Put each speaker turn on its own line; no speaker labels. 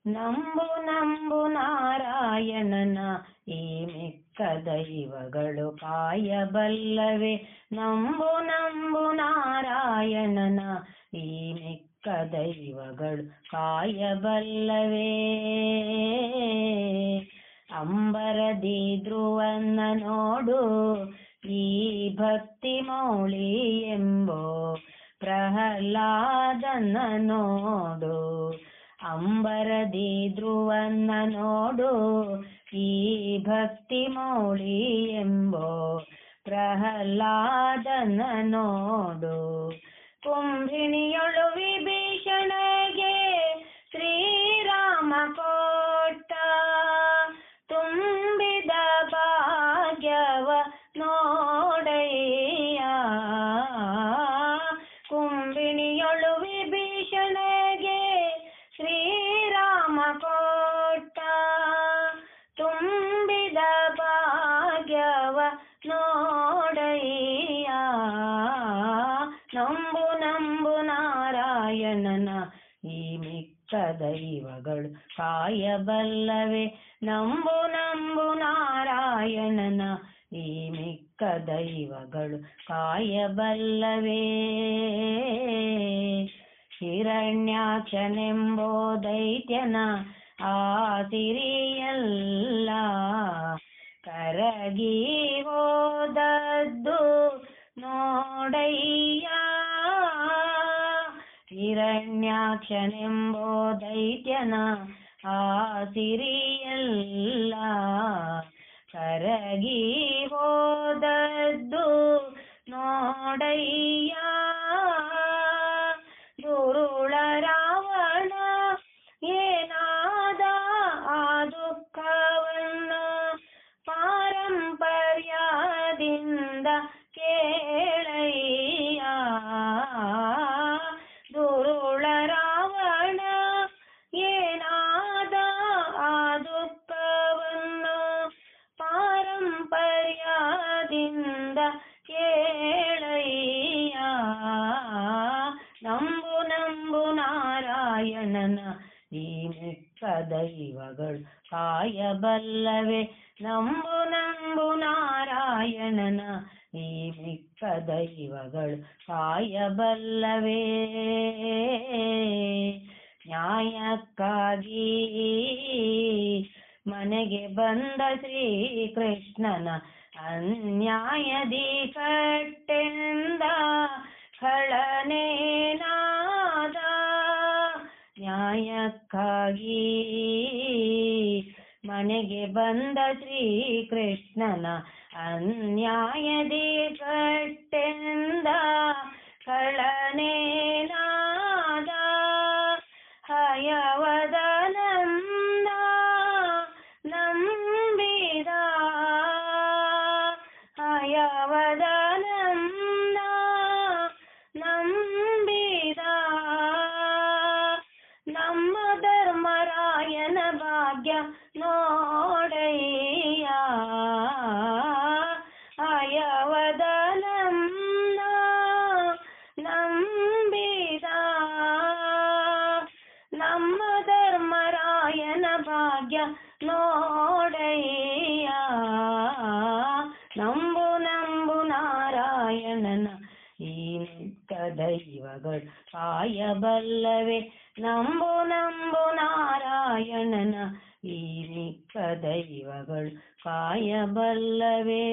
ನಂಬು ನಂಬು ನಾರಾಯಣನ ಈ ಮಿಕ್ಕ ದೈವಗಳು ಕಾಯಬಲ್ಲವೆ. ನಂಬು ನಂಬು ನಾರಾಯಣನ ಈ ಮಿಕ್ಕ ದೈವಗಳು ಕಾಯಬಲ್ಲವೇ. ಅಂಬರದಿ ಧ್ರುವನ್ನ ನೋಡು ಈ ಭಕ್ತಿ ಮೌಳಿ ಎಂಬೋ ಪ್ರಹ್ಲಾದನ ನೋಡು. ಅಂಬರದಿ ಧ್ರುವನ್ನ ನೋಡು ಈ ಭಕ್ತಿ ಮೌಳಿ ಎಂಬೋ ಪ್ರಹ್ಲಾದನ ನೋಡು. ಕುಂಭಿಣಿಯೊಳು ವಿಭೀಷಣಗೆ ಶ್ರೀರಾಮ ಕೊಟ್ಟ ತುಂಬಿದ ಭಾಗ್ಯವ ನೋಡಯ್ಯ. ಕುಂಭಿಣಿಯೊಳು ವಿಭೀಷಣಗೆ ಶ್ರೀರಾಮ ಕೊಟ್ಟ ತುಂಬಿದ ಭಾಗ್ಯವ ನೋಡಯ್ಯ. ನಂಬು ನಂಬು ನಾರಾಯಣನ ಈ ಮಿಕ್ಕ ದೈವಗಳು ಕಾಯಬಲ್ಲವೆ. ನಂಬು ನಂಬು ನಾರಾಯಣನ ಈ ಮಿಕ್ಕ ದೈವಗಳು ಕಾಯಬಲ್ಲವೇ. ಹಿರಣ್ಯಾಕ್ಷನೆಂಬೋ ದೈತ್ಯನ ಆ ಸಿರಿಯಲ್ಲ ಕರಗಿ ಹೋದದ್ದು ನೋಡಯ್ಯ. ಹಿರಣ್ಯಾಕ್ಷನೆಂಬೋ ದೈತ್ಯನ ಆ ಸಿರಿಯಲ್ಲ ಕರಗಿ ಹೋದದ್ದು ನೋಡಯ್ಯ. ದುರುಳ ರಾವಣ ಏನಾದ ಆ ದುಃಖವನ್ನು ಪಾರಂಪರ್ಯದಿಂದ ಕೇಳಯ್ಯ. ದುರುಳ ರಾವಣ ಏನಾದ ಆ ದುಃಖವನ್ನು ಪಾರಂಪರ್ಯದಿಂದ ಕೇಳಯ್ಯ. ನಂಬು ನಂಬು ನಾರಾಯಣನ ಈ ಮಿಕ್ಕ ದೈವಗಳು ಕಾಯಬಲ್ಲವೆ. ನಂಬು ನಂಬು ನಾರಾಯಣನ ಈ ಮಿಕ್ಕ ದೈವಗಳು ಕಾಯಬಲ್ಲವೇ. ನ್ಯಾಯಕ್ಕಾಗಿ ಮನೆಗೆ ಬಂದ ಶ್ರೀಕೃಷ್ಣನ ಅನ್ಯಾಯದಿ ಕಟ್ಟೆಂದ ಖಳನೇನಾದ. ನ್ಯಾಯಕ್ಕಾಗಿ ಮನೆಗೆ ಬಂದ ಶ್ರೀಕೃಷ್ಣನ ಅನ್ಯಾಯದಿ ಕಟ್ಟೆಂದ ಖಳನೇನಾದ. ಹಯವದನಂದ ನಂಬಿದ ಹಯವದನಂದ ನಂಬಿದ ನಮ್ಮ ಧರ್ಮರಾಯನ ಭಾಗ್ಯ ನೋಡಯ್ಯ. ಹಯವದನಂದ ನಂಬಿದ ನಮ್ಮ ಧರ್ಮರಾಯನ ಭಾಗ್ಯ ನೋಡಯ್ಯ. ನಂಬು ನಂಬು ನಾರಾಯಣನ ಈ ಮಿಕ್ಕ ದೈವಗಳು ಕಾಯಬಲ್ಲವೆ. ನಂಬು ನಂಬು ನಾರಾಯಣನ ಈ ಮಿಕ್ಕ ದೈವಗಳು ಕಾಯಬಲ್ಲವೇ.